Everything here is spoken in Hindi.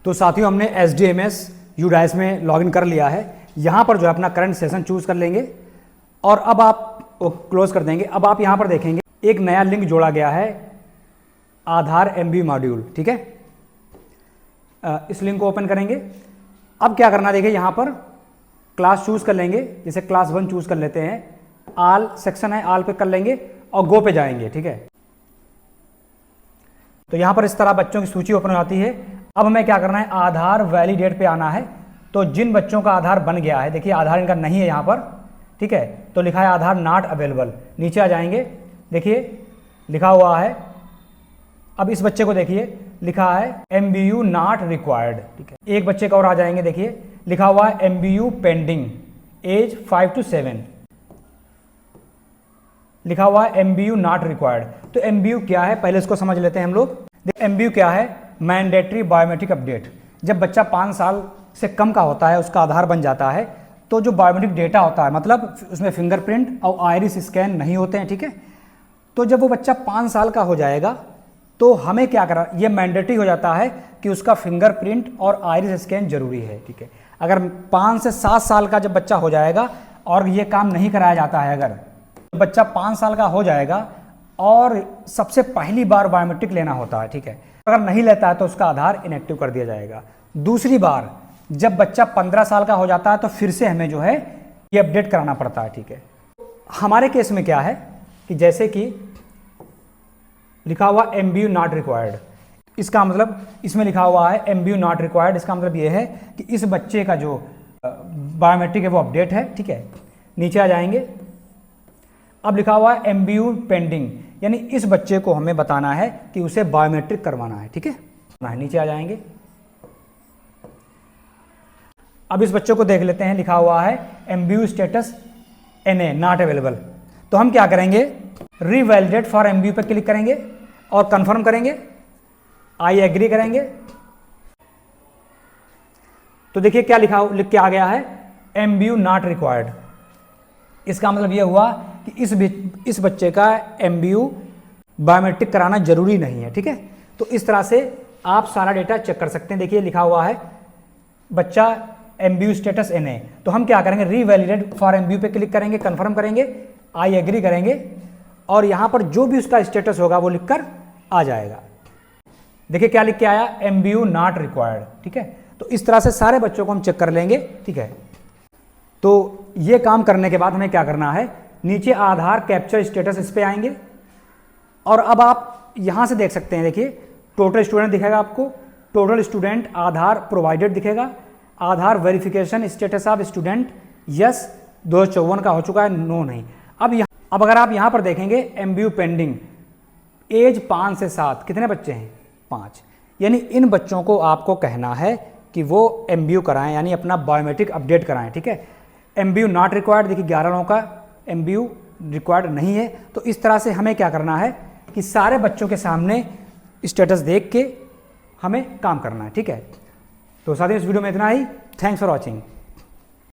तो साथियों हमने SDMS UDICE में लॉगिन कर लिया है। यहाँ पर जो है अपना करंट सेशन चूज़ कर लेंगे और अब आप क्लोज कर देंगे। अब आप यहाँ पर देखेंगे एक नया लिंक जोड़ा गया है, आधार MBU मॉड्यूल। ठीक है, इस लिंक को ओपन करेंगे। अब क्या करना, देखिए यहाँ पर क्लास चूज़ कर लेंगे, जैसे क्लास 1 चूज़ कर लेते हैं, आल सेक्शन है, आल पे कर लेंगे और गो पे जाएंगे। ठीक है, तो यहाँ पर इस तरह बच्चों की सूची ओपन हो जाती है। अब हमें क्या करना है, आधार वैलिडेट पे आना है। तो जिन बच्चों का आधार बन गया है, देखिए आधार इनका नहीं है यहाँ पर, ठीक है, तो लिखा है आधार नॉट अवेलेबल। नीचे आ जाएंगे, देखिए लिखा हुआ है, अब इस बच्चे को देखिए लिखा है MBU नॉट रिक्वायर्ड। ठीक है, एक बच्चे का और आ जाएंगे, देखिए लिखा हुआ है MBU पेंडिंग, एज 5 to 7, लिखा हुआ है MBU नॉट रिक्वायर्ड। तो MBU क्या है, पहले इसको समझ लेते हैं हम लोग। MBU क्या है, मैंडेटरी बायोमेट्रिक अपडेट। जब बच्चा 5 साल से कम का होता है, उसका आधार बन जाता है, तो जो बायोमेट्रिक डेटा होता है, मतलब उसमें फिंगरप्रिंट और आइरिस स्कैन नहीं होते हैं। ठीक है, तो जब वो बच्चा 5 साल का हो जाएगा तो हमें क्या करा, ये मैंडेटरी हो जाता है कि उसका फिंगरप्रिंट और आइरिस स्कैन जरूरी है। ठीक है, अगर 5 से 7 साल का जब बच्चा हो जाएगा और ये काम नहीं कराया जाता है, अगर बच्चा 5 साल का हो जाएगा और सबसे पहली बार बायोमेट्रिक लेना होता है, ठीक है, अगर नहीं लेता है तो उसका आधार इनएक्टिव कर दिया जाएगा। दूसरी बार जब बच्चा 15 साल का हो जाता है तो फिर से हमें जो है ये अपडेट कराना पड़ता है। ठीक है, हमारे केस में क्या है कि जैसे कि लिखा हुआ MBU नॉट रिक्वायर्ड, इसका मतलब इसमें लिखा हुआ है MBU नॉट रिक्वायर्ड, इसका मतलब ये है कि इस बच्चे का जो बायोमेट्रिक है वो अपडेट है। ठीक है, नीचे आ जाएंगे, अब लिखा हुआ है MBU पेंडिंग, यानी इस बच्चे को हमें बताना है कि उसे बायोमेट्रिक करवाना है। ठीक है, नीचे आ जाएंगे, अब इस बच्चे को देख लेते हैं, लिखा हुआ है MBU status NA not available. तो हम क्या करेंगे, रीवैलिडेट फॉर MBU पर क्लिक करेंगे और कंफर्म करेंगे, आई एग्री करेंगे। तो देखिए क्या लिख के आ गया है, MBU नॉट रिक्वायर्ड। इसका मतलब यह हुआ कि इस बच्चे का MBU बायोमेट्रिक कराना जरूरी नहीं है। ठीक है, तो इस तरह से आप सारा डेटा चेक कर सकते हैं। देखिए लिखा हुआ है बच्चा MBU स्टेटस NA, तो हम क्या करेंगे, रीवैलिडेट फॉर MBU पे क्लिक करेंगे, कंफर्म करेंगे, आई एग्री करेंगे और यहां पर जो भी उसका स्टेटस होगा वो लिखकर आ जाएगा। देखिए क्या लिख के आया, MBU नॉट रिक्वायर्ड। ठीक है, तो इस तरह से सारे बच्चों को हम चेक कर लेंगे। ठीक है, तो ये काम करने के बाद हमें क्या करना है, नीचे आधार कैप्चर स्टेटस, इस पे आएंगे और अब आप यहां से देख सकते हैं, देखिए टोटल स्टूडेंट दिखेगा आपको, टोटल स्टूडेंट आधार प्रोवाइडेड दिखेगा, Aadhaar verification status of student yes 2054 का हो चुका है, नो नहीं। अब अगर आप यहां पर देखेंगे MBU पेंडिंग, एज 5 से 7, कितने बच्चे हैं, 5, यानी इन बच्चों को आपको कहना है कि वो MBU कराएं, यानी अपना बायोमेट्रिक अपडेट कराएं। ठीक है, MBU नॉट रिक्वायर्ड, देखिए 11 लोगों का MBU रिक्वायर्ड नहीं है। तो इस तरह से हमें क्या करना है कि सारे बच्चों के सामने स्टेटस देख के हमें काम करना है। ठीक है, तो साथियों इस वीडियो में इतना ही। Thanks for watching.